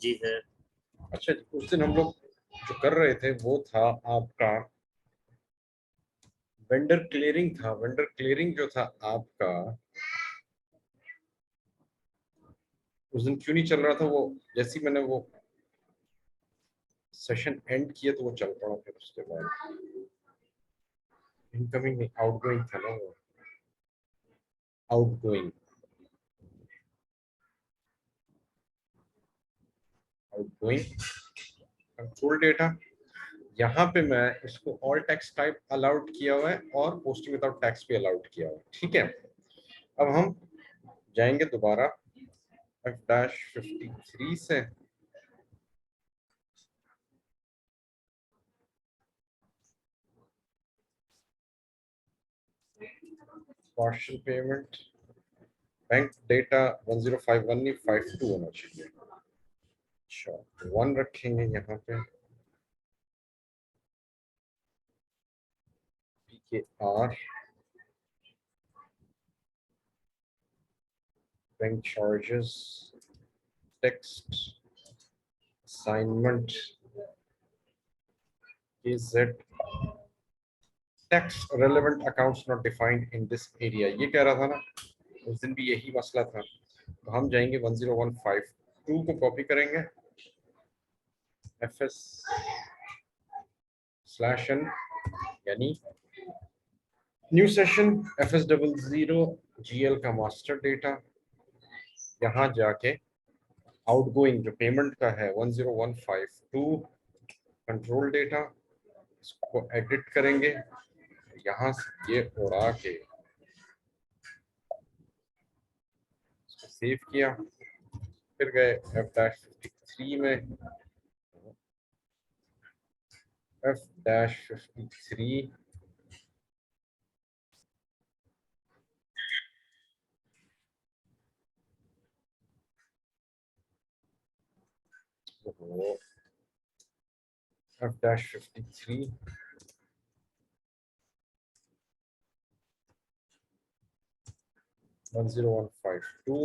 जी sir. अच्छा, उस दिन हम लोग जो कर रहे थे वो था आपका वेंडर क्लियरिंग था। वेंडर क्लियरिंग जो था आपका उस दिन क्यों नहीं चल रहा था वो? जैसे ही मैंने वो सेशन एंड किया तो वो चल पड़ा, फिर उसके बाद इनकमिंग नहीं, आउटगोइंग था ना वो, आउटगोइंग आउटगोइंग कंट्रोल डेटा। यहाँ पे मैं इसको ऑल टैक्स टाइप अलाउड किया हुआ है और पोस्टिंग विदाउट टैक्स भी अलाउड किया हुआ है। ठीक है, अब हम जाएंगे दोबारा F-53 से पार्शियल पेमेंट बैंक डेटा 1051 नहीं 52 होना चाहिए। अच्छा, 1 रखेंगे यहाँ पे, PKR bank charges text assignment KZ tax relevant accounts not defined in this area. ये कह रहा था ना उस दिन भी, यही मसला था। तो हम जाएंगे 10152 को कॉपी करेंगे, FS/N यानी न्यू सेशन FS00 GL का मास्टर डेटा। यहाँ जाके आउटगोइंग जो पेमेंट का है 10152 कंट्रोल डेटा, इसको एडिट करेंगे। यहाँ से ये उड़ा के इसको सेव किया, फिर गए F-53 में, F-53 F-53 10152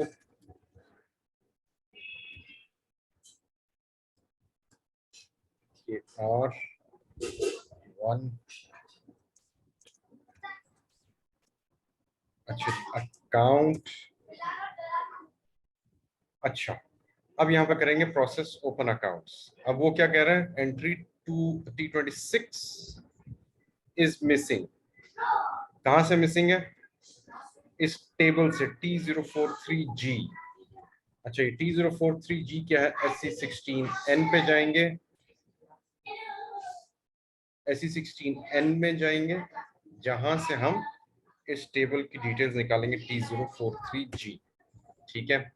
KR1। अच्छा, अकाउंट। अच्छा, अब यहाँ पे करेंगे प्रोसेस ओपन अकाउंट्स। अब वो क्या कह रहा है, entry to T26 is missing. कहाँ से मिसिंग है? इस टेबल से T043G। अच्छा, ये T043G क्या है? SC16N पे जाएंगे, SC16N में जाएंगे, जहां से हम इस टेबल की डिटेल्स निकालेंगे T043G। ठीक है,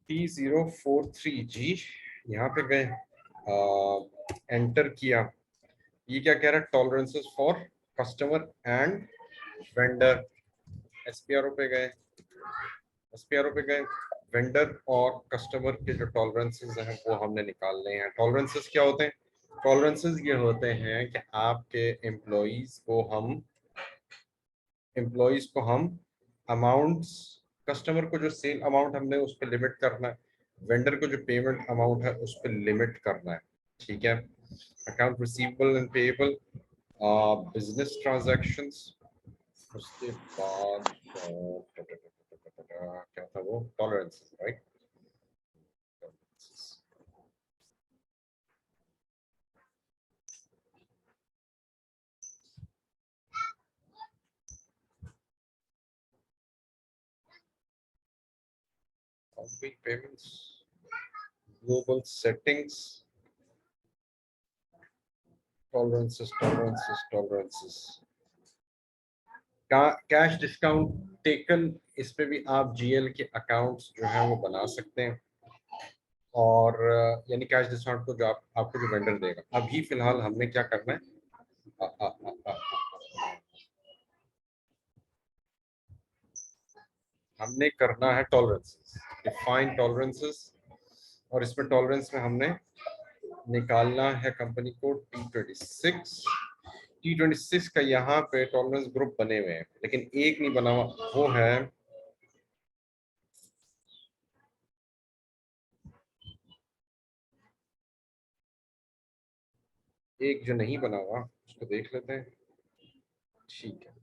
T043G यहाँ पे गए, एंटर किया। ये क्या कह रहा है? Tolerances for customer and vendor. SPRO पे गए, SPRO पे गए, वेंडर और कस्टमर के जो टॉलरेंसेस हैं वो हमने निकालने हैं। टॉलरेंसेस क्या होते हैं? टॉलरेंसेस ये होते हैं कि आपके एम्प्लॉइज को हम अमाउंट्स, कस्टमर को जो सेल अमाउंट हमने उस पर लिमिट करना है, वेंडर को जो पेमेंट अमाउंट है उस पर लिमिट करना है। ठीक है, account receivable and payable, business transactions, उसके बाद क्या था वो? Tolerances, right? Payments, global settings, tolerances. Cash discount taken, इस पे भी आप GL के अकाउंट्स जो है वो बना सकते हैं। और यानी कैश डिस्काउंट को जो आपको जो वेंडर देगा। अभी फिलहाल हमने क्या करना है, आ, आ, आ, आ, हमने करना है टॉलरेंसेस, डिफाइन टॉलरेंसेस। और इसमें टॉलरेंस में हमने निकालना है कंपनी कोड T26 का। यहाँ पे टॉलरेंस ग्रुप बने हुए हैं लेकिन एक नहीं बना हुआ, वो है एक जो नहीं बना हुआ उसको देख लेते हैं। ठीक है,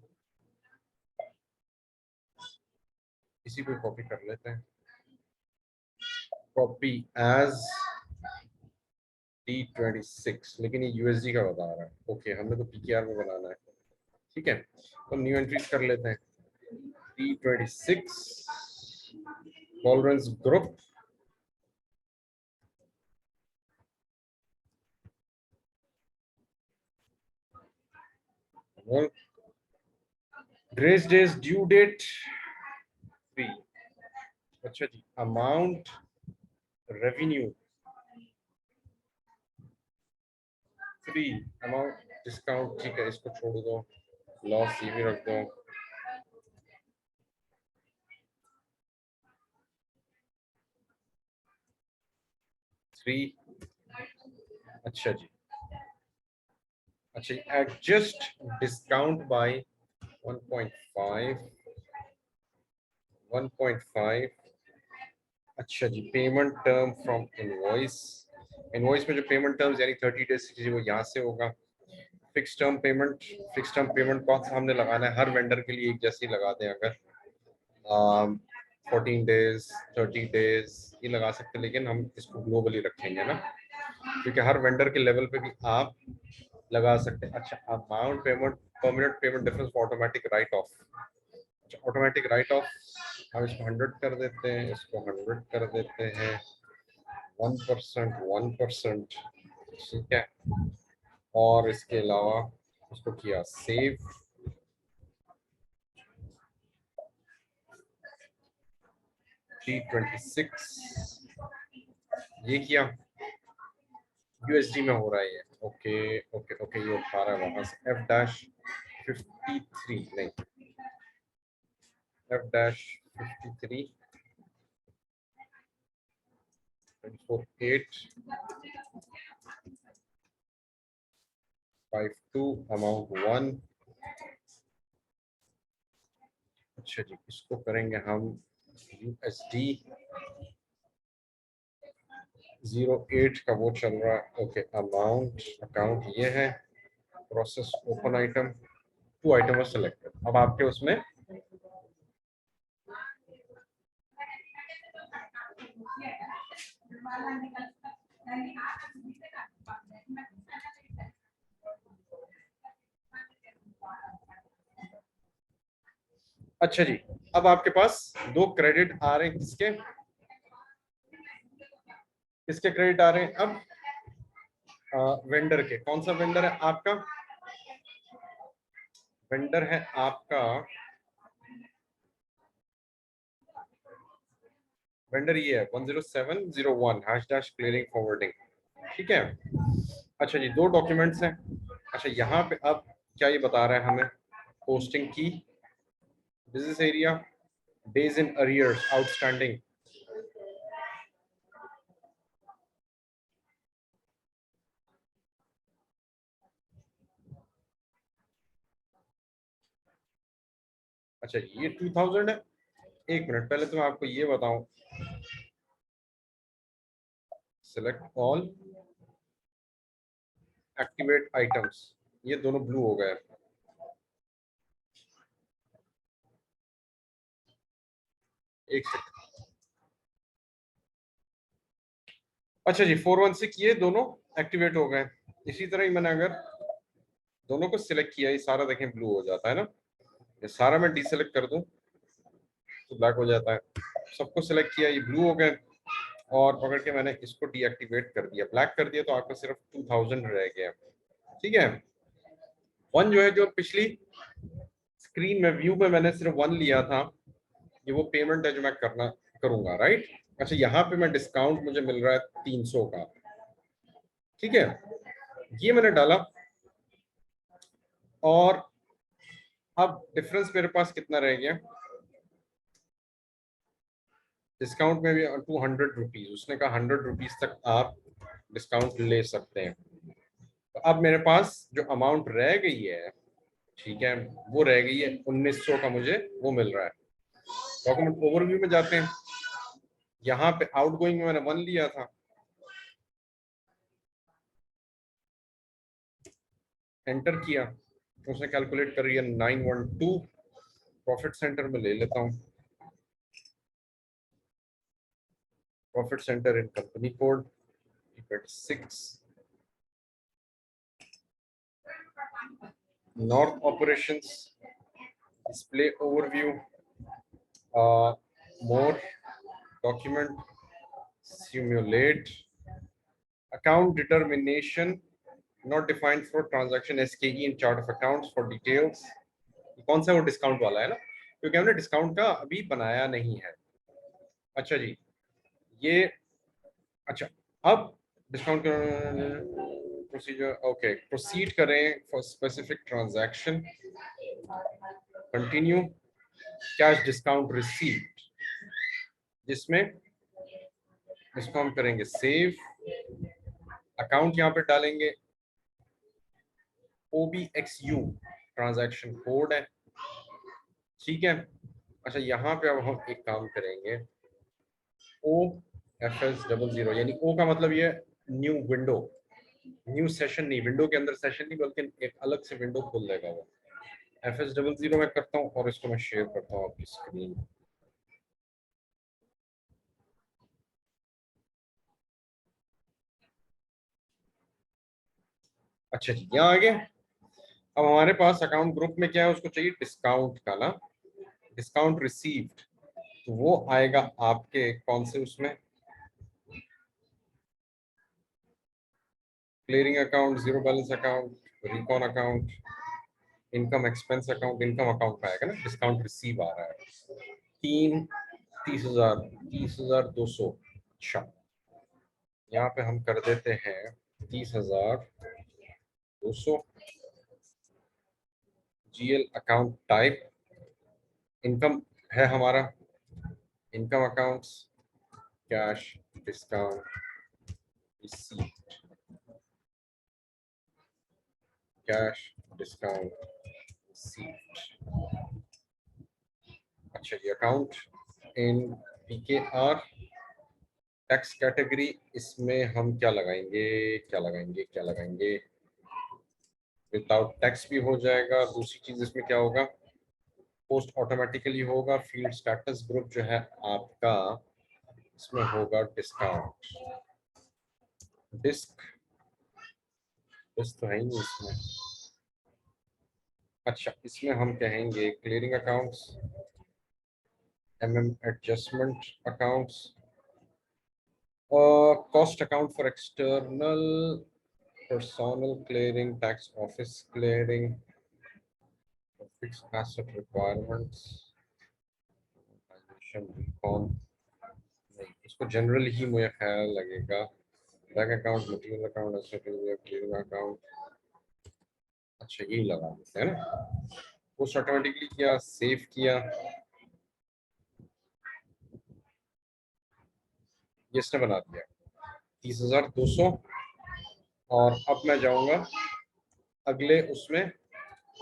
इसी को कॉपी कर लेते हैं। कॉपी एज T26, लेकिन ये यूएसडी का बता रहा है। ओके, हमने तो पीकेआर में बनाना है। ठीक है, तो न्यू एंट्रीज कर लेते हैं। T26 tolerance group, grace days due date 3। अच्छा जी, अमाउंट रेवेन्यू 3, अमाउंट डिस्काउंट, ठीक है, इसको छोड़ दो, लॉस ये भी रख दो। थ्री, अच्छा जी, अच्छा, एडजस्ट डिस्काउंट बाय 1.5, 1.5। अच्छा जी, payment term from invoice, invoice में जो पेमेंट टर्म्स यानी 30 डेज वो यहाँ से होगा। Fix term payment, fix term payment कौन सा हमने लगाना है, हर वेंडर के लिए एक जैसे ही लगा दें। अगर 14 डेज, 30 डेज ये लगा सकते हैं, लेकिन हम इसको ग्लोबली रखेंगे ना, क्योंकि हर वेंडर के लेवल पे भी आप लगा सकते हैं। अच्छा, amount payment, permanent payment difference for automatic right of. अच्छा, ऑटोमेटिक राइट ऑफ हम इसको 100 कर देते हैं, इसको 100 कर देते हैं, 1%, 1%। ठीक है, और इसके अलावा उसको किया सेव। T26 ये किया, यूएसडी में हो रहा है ये। ओके ओके ओके, ये उठा रहा है वहां से F-53, नहीं, F-53 24/8 52 अमाउंट 1। अच्छा जी, इसको करेंगे हम USD 08 का वो चल रहा है। ओके, अमाउंट अकाउंट ये है, process open item, 2 item selected. अब आपके उसमें अच्छा जी, अब आपके पास 2 क्रेडिट आ रहे हैं। किसके किसके क्रेडिट आ रहे हैं अब? वेंडर के। कौन सा वेंडर है आपका? वेंडर है आपका, वेंडर ये है 10701 हैश क्लियरिंग फॉरवर्डिंग। ठीक है, अच्छा जी, 2 डॉक्यूमेंट्स हैं। अच्छा, यहाँ पे अब क्या ये बता रहा है हमें? पोस्टिंग की, business area, days in arrears outstanding. अच्छा, ये 2000 है। एक मिनट, पहले तो मैं आपको ये बताऊं, सिलेक्ट ऑल, एक्टिवेट आइटम्स, ये दोनों ब्लू हो गए। एक सेकंड। अच्छा जी, 416 ये दोनों एक्टिवेट हो गए। इसी तरह ही मैंने अगर दोनों को सिलेक्ट किया, ये सारा देखें ब्लू हो जाता है ना, ये सारा मैं डीसेलेक्ट कर दूं तो ब्लैक हो जाता है। सबको सिलेक्ट किया, ये ब्लू हो गए, और पकड़ के मैंने इसको डीएक्टिवेट कर दिया, ब्लैक कर दिया, तो आपको सिर्फ 2000 रह गया। ठीक है, वन जो है, जो पिछली स्क्रीन में व्यू में मैंने सिर्फ 1 लिया था, ये वो पेमेंट है जो मैं करना करूंगा, राइट। अच्छा, यहाँ पे मैं डिस्काउंट मुझे मिल रहा है 300 का। ठीक है, ये मैंने डाला, और अब डिफरेंस मेरे पास कितना रह गया? डिस्काउंट में भी 200 रुपीज, उसने कहा 100 रुपीज तक आप डिस्काउंट ले सकते हैं। तो अब मेरे पास जो अमाउंट रह गई है, ठीक है, वो रह गई है 1900 का, मुझे वो मिल रहा है। डॉक्यूमेंट ओवरव्यू में जाते हैं, यहाँ पे आउटगोइंग में मैंने 1 लिया था, एंटर किया, उसने कैलकुलेट कर लिया 912, प्रॉफिट सेंटर में ले लेता हूँ, profit centre in company code 6, north operations, display overview, more document, simulate, account determination not defined for transaction SKE in chart of accounts for details. कौन सा वो डिस्काउंट वाला है ना, क्योंकि हमने डिस्काउंट का अभी बनाया नहीं है। अच्छा जी, ये अच्छा, अब डिस्काउंट प्रोसीजर, ओके, प्रोसीड करें for specific transaction, continue, cash discount received, जिसमें इसको हम करेंगे सेव, अकाउंट यहाँ पे डालेंगे OBXU, ट्रांजैक्शन कोड है, ठीक है। अच्छा, यहाँ पे अब हम एक काम करेंगे, OFS00, यानी O का मतलब ये न्यू विंडो, न्यू सेशन नहीं, विंडो के अंदर सेशन नहीं बल्कि एक अलग से विंडो खोल देगा वो। FS00 में करता हूँ और इसको मैं शेयर करता हूँ आपकी स्क्रीन। अच्छा जी, यहाँ आगे अब हमारे पास अकाउंट ग्रुप में क्या है, उसको चाहिए डिस्काउंट का ना, डिस्काउंट रिसीव्ड, तो वो आएगा आपके कौन से उसमें, clearing account, zero balance account, recon account, income expense account, income account में आएगा ना, डिस्काउंट रिसीव आ रहा है 30,200। अच्छा, यहाँ पे हम कर देते हैं 30,200, GL अकाउंट टाइप इनकम है हमारा, income accounts, cash discount receive, cash discount receive. अच्छा जी, account in PKR, tax category, इसमें हम क्या लगाएंगे, क्या लगाएंगे, क्या लगाएंगे, विदाउट टैक्स भी हो जाएगा। दूसरी चीज इसमें क्या होगा, पोस्ट ऑटोमेटिकली होगा, फील्ड स्टेटस ग्रुप जो है आपका, इसमें होगा डिस्काउंट, डिस्क, डिस्क तो है ही नहीं इसमें। अच्छा, इसमें हम कहेंगे clearing accounts, adjustment accounts, cost account for external personal clearing, tax office clearing, fixed asset requirements, recon, नहीं, इसको जनरल ही मुझे ख्याल लगेगा, bank account, material account, asset clearing account, अच्छा यही लगा देते हैं ना, पोस्ट ऑटोमेटिकली किया, सेव किया, ये इसने बना दिया 30,200। और अब मैं जाऊंगा अगले उसमें,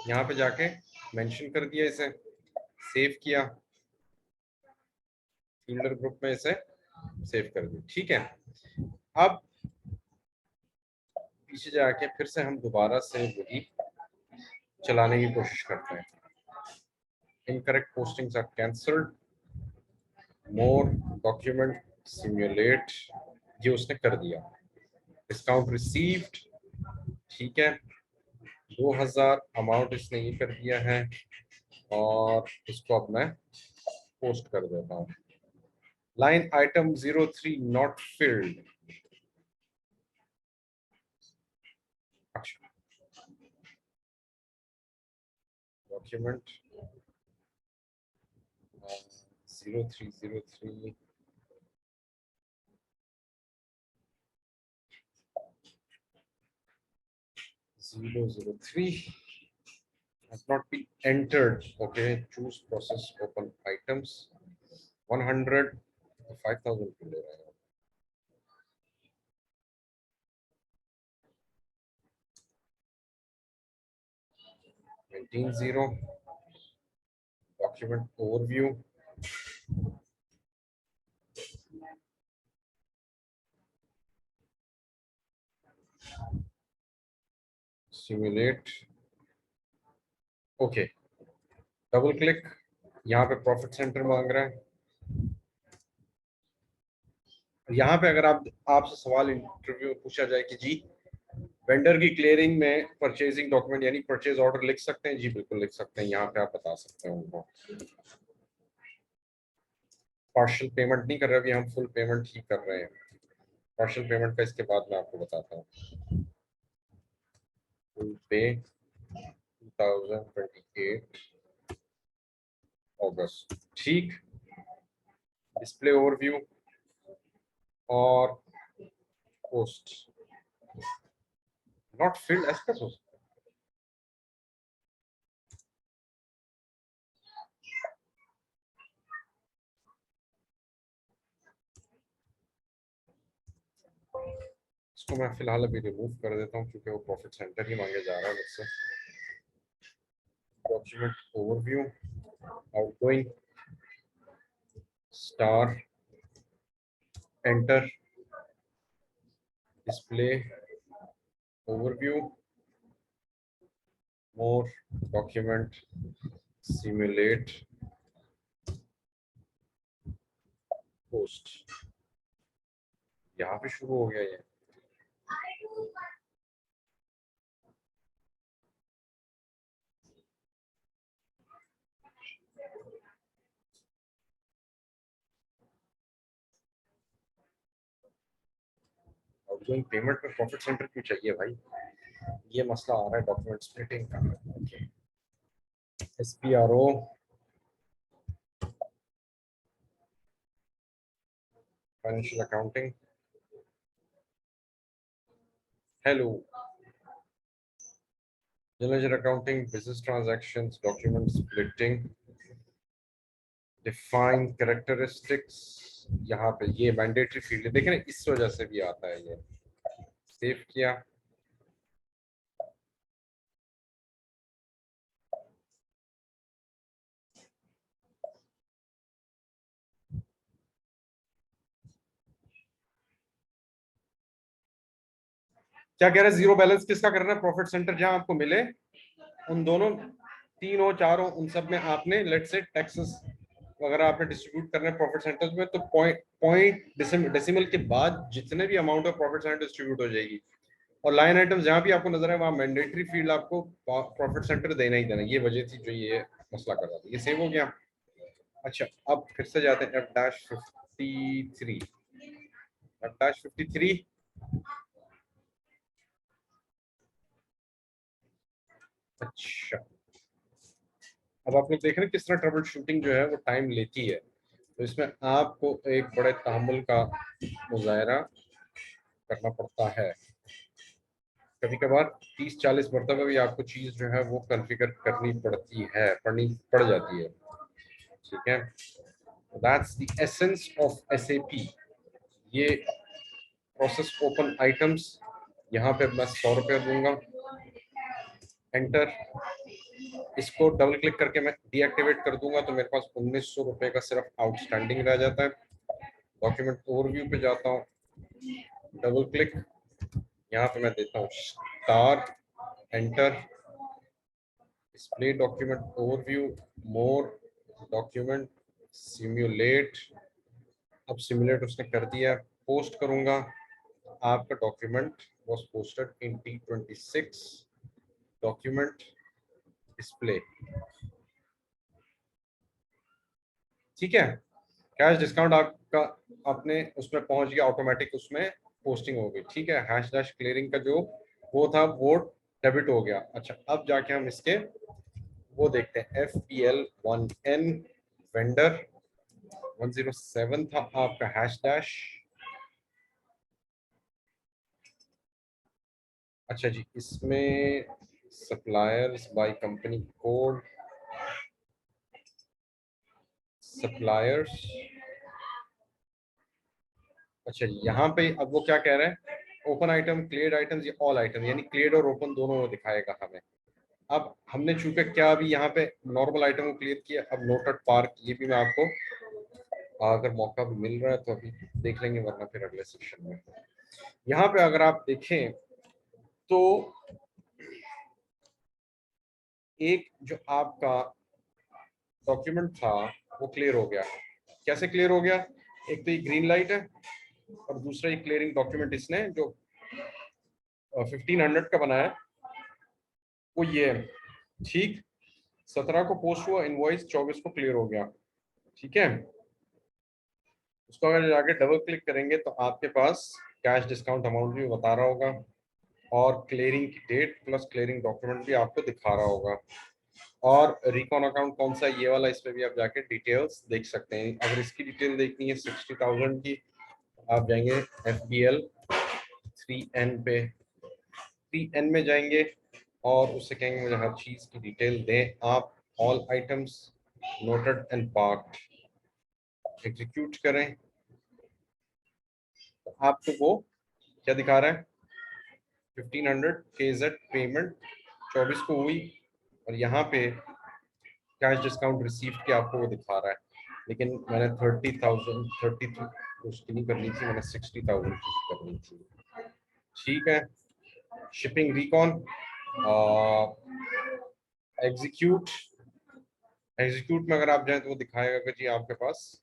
यहाँ पे जाके मेंशन कर दिया इसे, सेव किया, फील्डर ग्रुप में इसे सेव कर दिया, ठीक है। अब पीछे जाके फिर से हम दोबारा से वही चलाने की कोशिश करते हैं, incorrect postings are cancelled, more document, simulate, ये उसने कर दिया, डिस्काउंट रिसीव्ड, ठीक है, 2,000 अमाउंट इसने ये कर दिया है, और इसको अब मैं पोस्ट कर देता हूँ, लाइन आइटम 03 नॉट फिल्ड। अच्छा, document 0303 003 has not been entered. Okay, choose process open items 100, 5,000 के ले रहा है, 19,000, document overview, simulate, okay, double click, यहाँ पे प्रॉफिट सेंटर मांग रहा है। यहाँ पे अगर आपसे सवाल इंटरव्यू में पूछा जाए कि जी वेंडर की क्लियरिंग में परचेजिंग डॉक्यूमेंट यानी परचेज ऑर्डर लिख सकते हैं, जी बिल्कुल लिख सकते हैं। यहाँ पे आप बता सकते हैं उनको। पार्शियल पेमेंट नहीं कर रहे, अभी हम फुल पेमेंट ही कर रहे हैं। पार्शियल पेमेंट का इसके बाद मैं आपको बताता हूँ। फुल पे 2028 अगस्त, ठीक। डिस्प्ले ओवरव्यू और पोस्ट नॉट फिल्ड एज पर इसको मैं फिलहाल अभी रिमूव कर देता हूँ क्योंकि वो प्रॉफिट सेंटर ही मांगे जा रहा है मुझसे। Document overview, outgoing, star, enter, display overview, more, document, simulate, post. यहाँ पे शुरू हो गया ये। आउटगोइंग पेमेंट में प्रॉफिट सेंटर क्यों चाहिए भाई? ये मसला आ रहा है डॉक्यूमेंट स्प्लिटिंग का। Okay, SPRO, financial accounting, hello, general accounting, business transactions, document splitting, define characteristics. यहाँ पे ये मैंडेटरी फील्ड है, देखें ना, इस वजह से भी आता है ये। सेव किया, क्या कह रहे हैं? जीरो बैलेंस किसका करना है? प्रॉफिट सेंटर जहां आपको मिले उन दोनों, तीनों चारों, उन सब में आपने लेट से टैक्सेस वगैरह आपने डिस्ट्रीब्यूट करना है प्रॉफिट सेंटर्स में। तो पॉइंट डेसिमल के बाद जितने भी amount of profit centre distribute हो जाएगी। और लाइन आइटम्स जहां भी आपको नजर है वहां मैंडेटरी फील्ड आपको प्रॉफिट सेंटर देना ही देना। ये वजह थी जो ये मसला कर रहा था। ये सेव हो गया। अच्छा, अब फिर से जाते हैं F-53। F-53, अच्छा, अब आप लोग देख रहे हैं किस तरह ट्रबल शूटिंग जो है वो टाइम लेती है। तो इसमें आपको एक बड़े तहम्मुल का मुजाहरा करना पड़ता है। कभी कभार 30-40 मरतबा भी आपको चीज जो है वो कॉन्फ़िगर करनी पड़ती है, पढ़नी पड़ जाती है। ठीक है, that's the essence of SAP. ये प्रोसेस ओपन आइटम्स, यहाँ पे मैं 100 रुपये दूंगा, एंटर। इसको डबल क्लिक करके मैं डीएक्टिवेट कर दूंगा तो मेरे पास 1900 रुपये का सिर्फ आउटस्टैंडिंग रह जाता है। डॉक्यूमेंट ओवरव्यू पे जाता हूँ, डबल क्लिक, यहाँ पे मैं देता हूँ star, enter, display document overview, more, document, simulate. अब सिम्युलेट उसने कर दिया, पोस्ट करूंगा। आपका document was posted in T26, document, display. ठीक है, कैश डिस्काउंट आपका अपने उसमें पहुंच गया, ऑटोमेटिक उसमें पोस्टिंग हो गई। ठीक है, हैश डैश क्लियरिंग का जो वो था वो डेबिट हो गया। अच्छा, अब जाके हम इसके वो देखते हैं। FPL1N वेंडर 107 था आपका हैश डैश। अच्छा जी, इसमें suppliers by company code, suppliers. अच्छा जी, यहाँ पे अब वो क्या कह रहे हैं? ओपन आइटम, क्लियर्ड आइटम्स या ऑल आइटम, यानी क्लियर्ड और ओपन दोनों वो दिखाएगा हमें। अब हमने चूंकि क्या अभी यहाँ पे नॉर्मल आइटम को क्लियर किया, अब नोटेड पार्क ये भी मैं आपको अगर मौका भी मिल रहा है तो अभी देख लेंगे, वरना फिर अगले सेक्शन में। यहाँ पे अगर आप देखें तो एक जो आपका डॉक्यूमेंट था वो क्लियर हो गया। कैसे क्लियर हो गया? एक तो ये ग्रीन लाइट है और दूसरा ये क्लियरिंग डॉक्यूमेंट इसने जो 1500 का बनाया वो ये है। ठीक, 17 को पोस्ट हुआ इनवॉइस, 24 को क्लियर हो गया। ठीक है, उसको अगर जाके डबल क्लिक करेंगे तो आपके पास कैश डिस्काउंट अमाउंट भी बता रहा होगा और क्लियरिंग की डेट प्लस क्लियरिंग डॉक्यूमेंट भी आपको दिखा रहा होगा। और रिकॉन अकाउंट कौन सा, ये वाला, इस पे भी आप जाके डिटेल्स देख सकते हैं। अगर इसकी डिटेल देखनी है 60,000 की, आप जाएंगे FBL 3N पे, 3N में जाएंगे और उससे कहेंगे मुझे हर चीज की डिटेल दें आप। All items noted and parked, execute करें तो आपको वो क्या दिखा रहा है? 1500 KZ पेमेंट 24 को हुई और यहाँ पे कैश डिस्काउंट रिसीव के आपको वो दिखा रहा है। लेकिन मैंने 30,000 30 उसकी नहीं करनी थी, मैंने 60,000 की करनी थी। ठीक है, शिपिंग रिकॉन एग्जीक्यूट, एग्जीक्यूट में अगर आप जाएं तो वो दिखाएगा कि जी आपके पास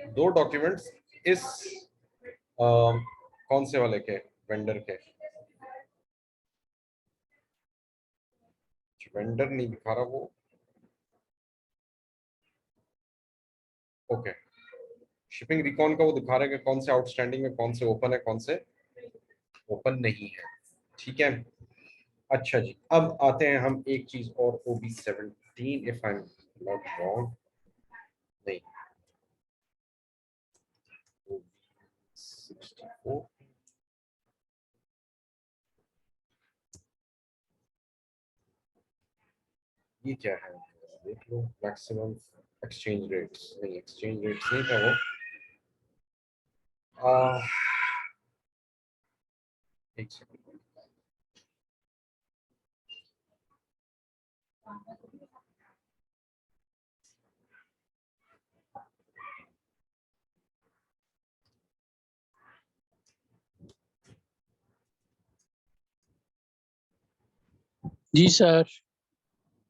दो डॉक्यूमेंट्स इस कौन से वाले के, वेंडर के, वेंडर नहीं दिखा रहा वो। ओके, शिपिंग रिकॉन का वो दिखा रहा है कि कौन से आउटस्टैंडिंग में, कौन से ओपन है, कौन से ओपन नहीं है। ठीक है, अच्छा जी, अब आते हैं हम एक चीज और, OB17 if I am not wrong, नहीं OB64, ये क्या है? देख लो, मैक्सिमम एक्सचेंज रेट्स, नहीं एक्सचेंज रेट्स नहीं था वो। आ, एक सेकंड, जी सर।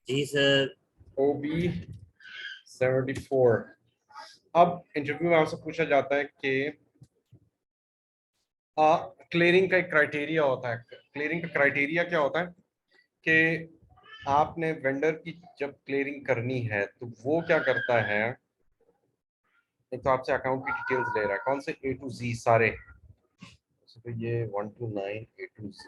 जी सर। OB74। अब इंटरव्यू में आपसे पूछा जाता है कि क्लियरिंग का एक क्राइटेरिया होता है। क्लियरिंग का क्राइटेरिया क्या होता है कि आपने वेंडर की जब क्लियरिंग करनी है तो वो क्या करता है, एक तो आपसे अकाउंट की डिटेल्स ले रहा है, कौन से A to Z सारे, तो ये 1 to 9 A to Z।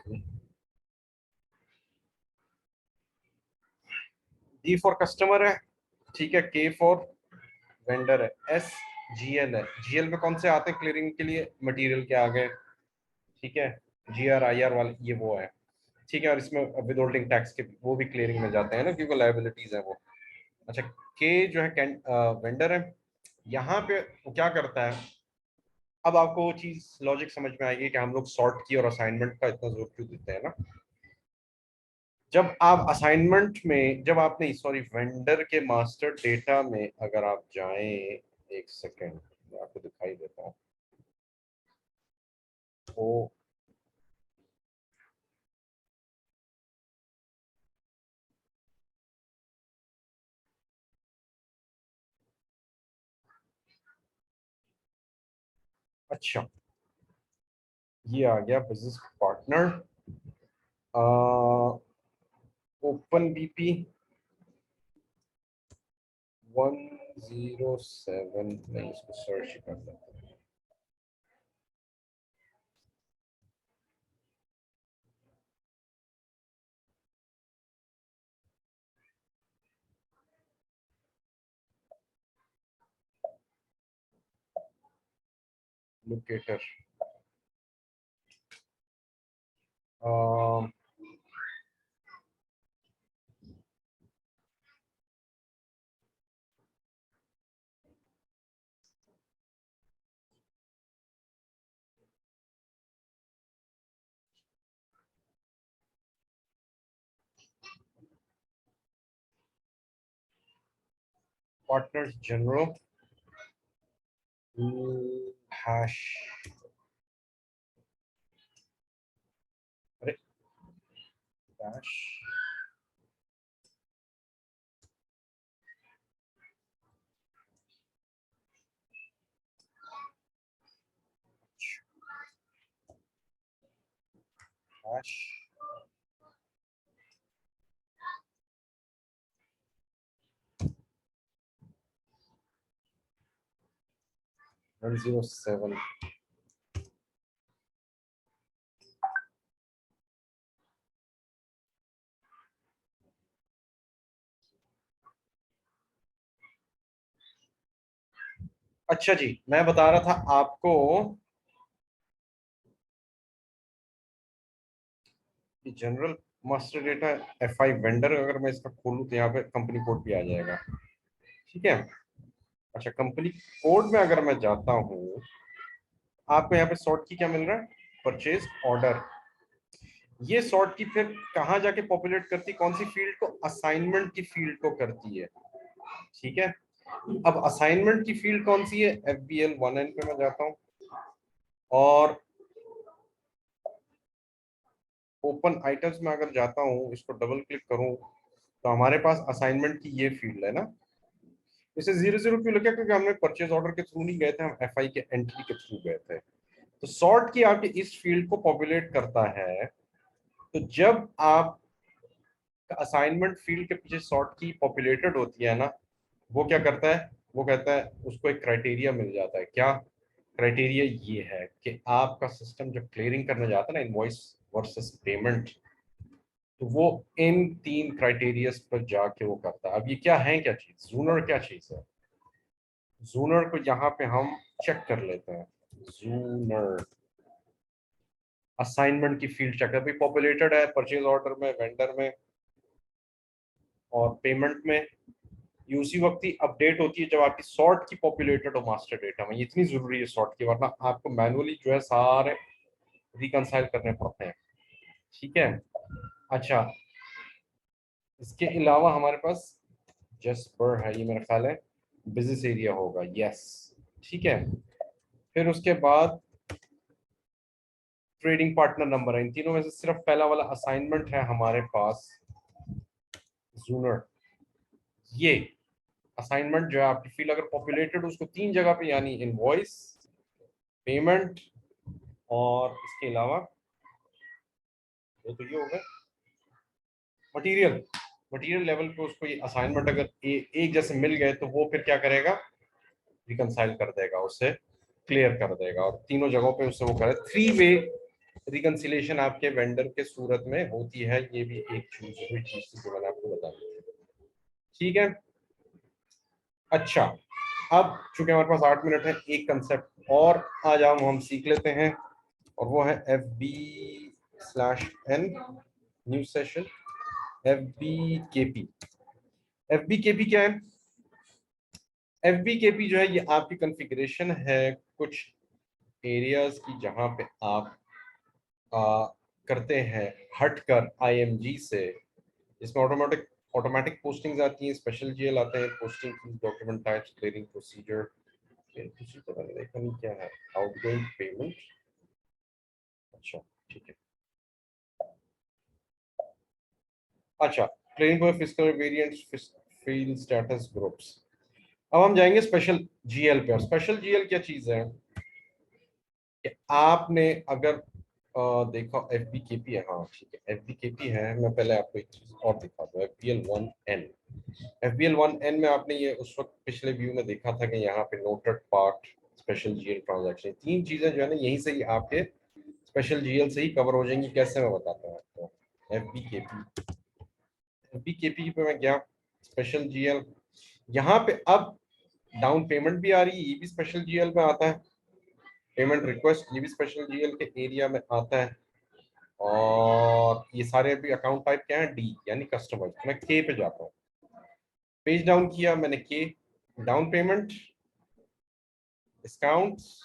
D for customer है, ठीक है, K फॉर वेंडर है, SGL है। GL में कौन से आते हैं क्लियरिंग के लिए? मटेरियल के आ गए, ठीक है, GR IR वाले ये वो है। ठीक है, और इसमें विद होल्डिंग टैक्स के वो भी क्लियरिंग में जाते हैं ना, क्योंकि लायबिलिटीज है वो। अच्छा, के जो है वेंडर है, यहाँ पे वो क्या करता है? अब आपको वो चीज लॉजिक समझ में आएगी कि हम लोग सॉर्ट की और असाइनमेंट का इतना जोर क्यों देते हैं ना। जब आप असाइनमेंट में, जब आप नहीं सॉरी, वेंडर के मास्टर डेटा में अगर आप जाएं, एक सेकेंड मैं आपको दिखाई देता हूँ। वो अच्छा, ये आ गया बिजनेस पार्टनर, ओपन बीपी 107, नहीं इसको सर्च कर लेते हैं। लोकेटर, पार्टनर्स जनरल हैश, अरे डैश dash 107. अच्छा जी, मैं बता रहा था आपको general master data FI vendor, अगर मैं इसका खोलूं तो यहाँ पे कंपनी कोड भी आ जाएगा। ठीक है। अच्छा, कंपनी कोड में अगर मैं जाता हूँ, आपको यहाँ पे सॉर्ट की क्या मिल रहा है? Purchase order. ये सॉर्ट की फिर कहाँ जाके पॉपुलेट करती, कौन सी फील्ड को? असाइनमेंट की फील्ड को करती है। ठीक है। अब असाइनमेंट की फील्ड कौन सी है? FBL 1N पे मैं जाता हूँ और ओपन आइटम्स में अगर जाता हूँ, इसको डबल क्लिक करूँ तो हमारे पास असाइनमेंट की ये फील्ड है ना। इसे 00 क्यों लिखा? क्योंकि हमने परचेज ऑर्डर के थ्रू नहीं गए थे, हम FI के एंट्री के थ्रू गए थे। तो सॉर्ट की आपके इस फील्ड को पॉपुलेट करता है। तो जब आप असाइनमेंट फील्ड के पीछे सॉर्ट की पॉपुलेटेड होती है ना, वो क्या करता है? वो कहता है, उसको एक क्राइटेरिया मिल जाता है। क्या क्राइटेरिया? ये है कि आपका सिस्टम जब क्लियरिंग करने जाता है ना, इनवॉइस वर्सेस पेमेंट, तो वो इन 3 क्राइटेरियाज पर जाके वो करता है। अब ये क्या है? क्या चीज? जूनर क्या चीज है? जूनर को यहाँ पे हम चेक कर लेते हैं। जूनर असाइनमेंट की फील्ड चेक है, पॉपुलेटेड है परचेज ऑर्डर में, वेंडर में और पेमेंट में। ये उसी वक्त ही अपडेट होती है जब आपकी सॉर्ट की पॉपुलेटेड हो मास्टर डेटा में। ये इतनी जरूरी है सॉर्ट की, वरना आपको मैनुअली जो है सारे रिकंसाइल करने पड़ते हैं। ठीक है। अच्छा, इसके अलावा हमारे पास जस्पर है, ये मेरा ख्याल है बिजनेस एरिया होगा। यस, ठीक है। फिर उसके बाद ट्रेडिंग पार्टनर नंबर है। इन तीनों में से सिर्फ पहला वाला असाइनमेंट है हमारे पास, जूनर। ये असाइनमेंट जो है आपकी फील्ड अगर पॉपुलेटेड, उसको 3 जगह पे, यानी इनवॉइस, पेमेंट और इसके अलावा तो ये हो गए मटेरियल। मटेरियल लेवल पे उसको ये असाइनमेंट अगर एक जैसे मिल गए तो वो फिर क्या करेगा? रिकंसाइल कर देगा, उससे क्लियर कर देगा और तीनों जगहों पे उससे वो करे। 3 वे रिकंसिलेशन आपके वेंडर के सूरत में होती है। ये भी एक चीज थी जो मैंने आपको बता दी। ठीक है। अच्छा, अब चूंकि हमारे पास 8 मिनट है, एक कंसेप्ट और आज हम सीख लेते हैं और वो है FB/N new session FBKP। FBKP क्या है? FBKP जो है ये आपकी कॉन्फ़िगरेशन है कुछ एरियाज की जहां पे आप करते हैं हटकर IMG से। इसमें ऑटोमेटिक पोस्टिंग्स आती हैं, स्पेशल GL आते हैं, posting fees, document types, clearing procedure. तो मैंने देखा नहीं क्या है, आउटगोइंग पेमेंट। अच्छा, ठीक है। अच्छा, clearing for physical variants, field status groups. अब हम जाएंगे स्पेशल GL पे। और स्पेशल GL क्या चीज है कि आपने अगर देखा FBKP है, हाँ ठीक है FBKP है। मैं पहले आपको एक चीज और दिखा दूं, FBL1N। FBL1N में आपने ये उस वक्त पिछले व्यू में देखा था कि यहाँ पे noted part, special GL transaction, 3 चीजें जो है ना यहीं से ही आपके स्पेशल GL से ही कवर हो जाएंगी। कैसे? मैं बताता हूँ आपको। FBKP पे मैं गया, स्पेशल GL, यहाँ पे अब डाउन पेमेंट भी आ रही है, ये भी स्पेशल GL में आता है। पेमेंट रिक्वेस्ट, ये भी स्पेशल GL के एरिया में आता है। और ये सारे भी अकाउंट टाइप क्या है? D, यानी कस्टमर। मैं K पे जाता हूँ, पेज डाउन किया मैंने K, down payment, discounts,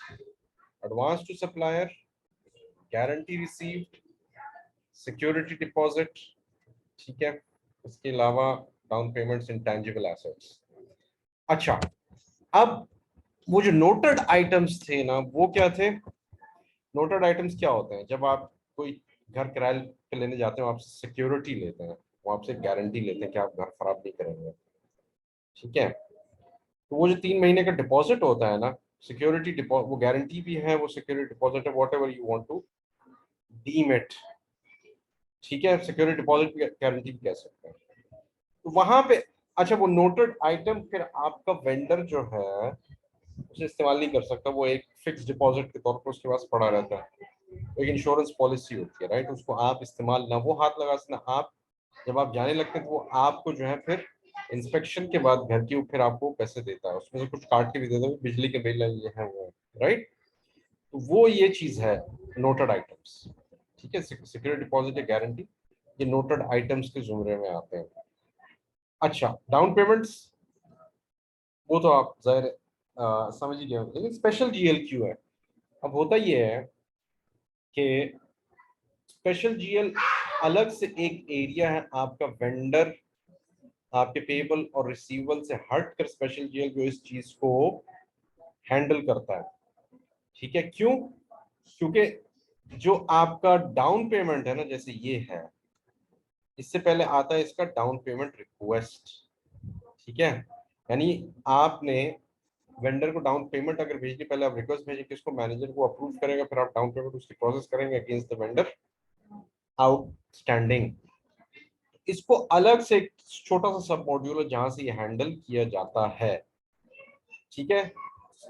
advance to supplier, guarantee received, security deposit. ठीक है। इसके अलावा डाउन पेमेंट्स, इंटेंजिबल एसेट्स। अच्छा, अब वो जो नोटेड आइटम्स थे ना, वो क्या थे? नोटेड आइटम्स क्या होते हैं? जब आप कोई घर किराए पे लेने जाते हो, आपसे सिक्योरिटी लेते हैं, वो आपसे गारंटी लेते हैं कि आप घर खराब नहीं करेंगे। ठीक है। तो वो जो 3 महीने का डिपॉजिट होता है ना, सिक्योरिटी डिपॉजिट, वो गारंटी भी है, वो सिक्योरिटी डिपॉजिट है, whatever you want to deem it. ठीक है, सिक्योरिटी डिपॉजिट गारंटी भी कह सकते हैं। तो वहां पे अच्छा, वो नोटेड आइटम फिर आपका वेंडर जो है उसे इस्तेमाल नहीं कर सकता, वो एक फिक्स डिपॉजिट के तौर पर उसके पास पड़ा रहता है। एक इंश्योरेंस पॉलिसी होती है, राइट, उसको आप इस्तेमाल ना वो हाथ लगा सकते ना आप, जब आप जाने लगते हैं तो वो आपको जो है फिर इंस्पेक्शन के बाद घर की फिर आपको पैसे देता है, उसमें से कुछ काट के भी देता है, बिजली के बिल ये है वो, राइट। तो वो ये चीज है नोटेड आइटम्स। ठीक है, सिक्योरिटी डिपॉजिट गारंटी ये नोटेड आइटम्स के जुमरे में आते हैं। अच्छा, डाउन पेमेंट्स वो तो आप जाहिर समझ ही गए होंगे, लेकिन स्पेशल जीएल क्यों है? अब होता ये है कि स्पेशल जीएल अलग से एक एरिया है आपका, वेंडर आपके पेबल और रिसीवेबल से हट कर स्पेशल जीएल जो इस चीज को हैंडल करता है। ठीक है, क्यों? क्योंकि जो आपका डाउन पेमेंट है ना, जैसे ये है, इससे पहले आता है इसका डाउन पेमेंट रिक्वेस्ट। ठीक है, यानी आपने वेंडर को डाउन पेमेंट अगर भेजनी, पहले आप रिक्वेस्ट भेजें, किसको? मैनेजर को अप्रूव करेगा, फिर आप डाउन पेमेंट उसकी प्रोसेस करेंगे अगेंस्ट द वेंडर आउटस्टैंडिंग। इसको अलग से एक छोटा सा सब मॉड्यूल है जहां से ये हैंडल किया जाता है। ठीक है,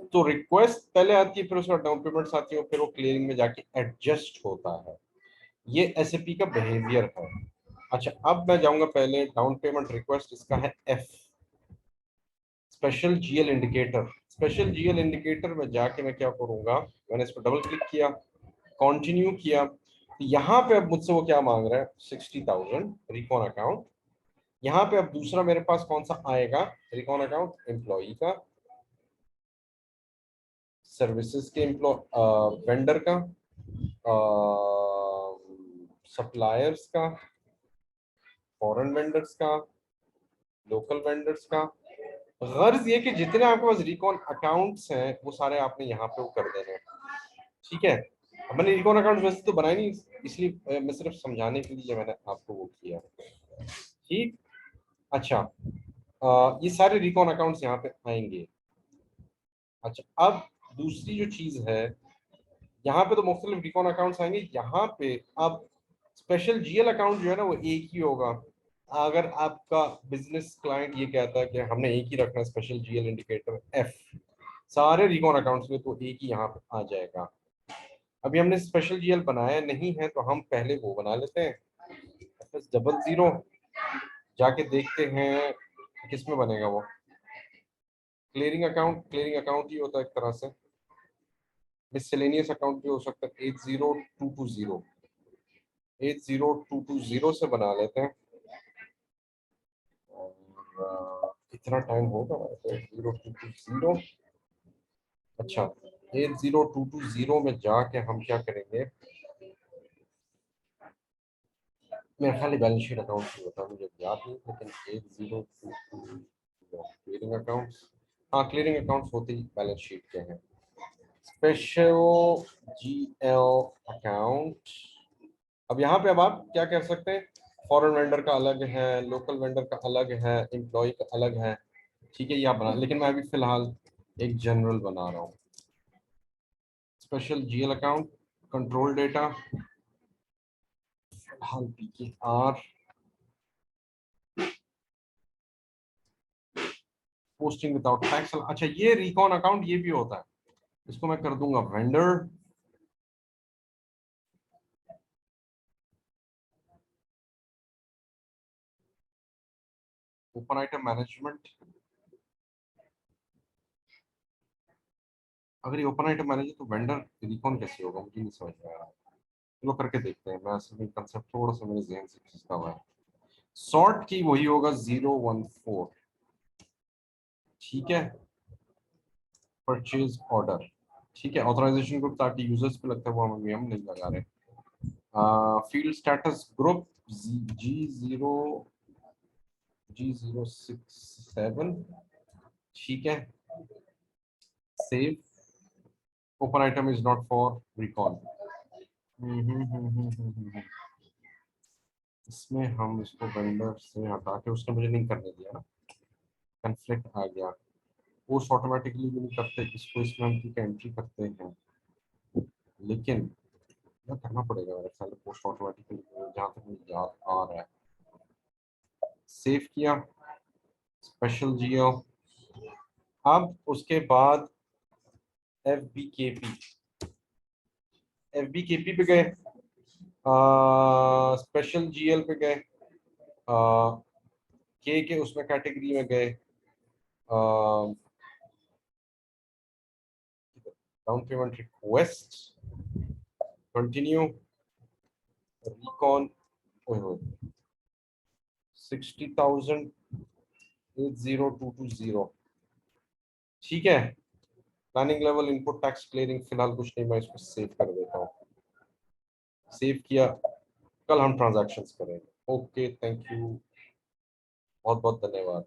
तो रिक्वेस्ट पहले आती है, फिर उसका डाउन पेमेंट्स आती है, और फिर वो क्लियरिंग में जाके एडजस्ट होता है। ये एसएपी का बिहेवियर है। अच्छा, अब मैं जाऊंगा पहले डाउन पेमेंट रिक्वेस्ट, इसका है F, special GL indicator. Special GL indicator में जाके मैं क्या करूंगा, मैंने इस पर डबल क्लिक किया, कंटिन्यू किया, तो यहाँ पे अब मुझसे वो क्या मांग रहा है, 60,000 रिकॉन अकाउंट। यहाँ पे अब दूसरा मेरे पास कौन सा आएगा रिकॉन अकाउंट? एम्प्लॉई का, सर्विसेज के वेंडर का, सप्लायर्स का, फॉरेन वेंडर्स का, लोकल वेंडर्स का। गर्ज ये कि जितने आपके पास रिकॉन अकाउंट्स हैं वो सारे आपने यहाँ पे वो कर देने हैं। ठीक है, अब मैंने रिकॉन अकाउंट वैसे तो बनाए नहीं, इसलिए मैं सिर्फ समझाने के लिए मैंने आपको वो किया। ठीक, अच्छा, ये सारे रिकॉन अकाउंट्स यहाँ पे आएंगे। अच्छा, अब दूसरी जो चीज है, यहाँ पे तो मुख्तलिफ रिकॉन अकाउंट्स आएंगे, यहाँ पे अब स्पेशल जीएल अकाउंट जो है ना वो एक ही होगा। अगर आपका बिजनेस क्लाइंट ये कहता है कि हमने एक ही रखना है स्पेशल जीएल इंडिकेटर एफ सारे रिकॉन अकाउंट्स में, तो एक ही यहाँ पे आ जाएगा। अभी हमने स्पेशल जीएल बनाया नहीं है, तो हम पहले वो बना लेते हैं, FS00, जाके देखते हैं किस में बनेगा वो। क्लियरिंग अकाउंट, क्लियरिंग अकाउंट ही होता है एक तरह से, मिसलेनियस अकाउंट भी हो सकता है। 80220, 80220 से बना लेते हैं, और कितना टाइम होगा? 80220। अच्छा, 80220 में जाके हम क्या करेंगे, मेरे ख्याल बैलेंस शीट अकाउंट ही होता है, मुझे याद नहीं, लेकिन 80220 क्लियरिंग अकाउंट्स, हाँ क्लियरिंग अकाउंट्स होते ही बैलेंस शीट के हैं। स्पेशल जीएल अकाउंट, अब यहाँ पे अब आप क्या कर सकते हैं, फॉरेन वेंडर का अलग है, लोकल वेंडर का अलग है, एम्प्लॉय का अलग है। ठीक है, ये आप बना, लेकिन मैं अभी फिलहाल एक जनरल बना रहा हूँ। Special GL account, control data, फिलहाल PKR, पोस्टिंग विदाउट टैक्स। अच्छा, ये रिकॉन अकाउंट ये भी होता है, इसको मैं कर दूंगा वेंडर। ओपन आइटम मैनेजमेंट, अगर ये ओपन आइटम मैनेजर तो वेंडर रिकॉन कैसे होगा, मुझे नहीं समझ में आ रहा। चलो करके देखते हैं, मैं असल में कंसेप्ट थोड़ा सा मेरे जहन से खिसका हुआ है। सॉर्ट की वही होगा 014। ठीक है, परचेज ऑर्डर, ठीक है, ऑथराइजेशन ग्रुप ताकि यूजर्स पे लगता है वो हम नहीं लगा रहे। फील्ड स्टेटस ग्रुप G067, ठीक है, save. Open item is not for recall. इसमें हम इसको वेंडर से हटा के, उसने मुझे नहीं करने दिया ना, कन्फ्लिक्ट आ गया, पोस्ट ऑटोमेटिकली भी नहीं करते इसको, इसमें हम ठीक एंट्री करते हैं, लेकिन यह करना पड़ेगा मेरे ख्याल में पोस्ट ऑटोमेटिकली, जहाँ तक मुझे याद आ रहा है। सेव किया, स्पेशल जियो। अब उसके बाद FBKP पे गए, स्पेशल जीएल पे गए, के उसमें कैटेगरी में गए, down payment request, continue, recon, 60,000 ठीक है। Planning level, input tax clearing, फिलहाल कुछ नहीं, मैं इसको सेव कर देता हूँ। सेव किया, कल हम ट्रांजैक्शंस करेंगे। ओके, थैंक यू, बहुत बहुत धन्यवाद।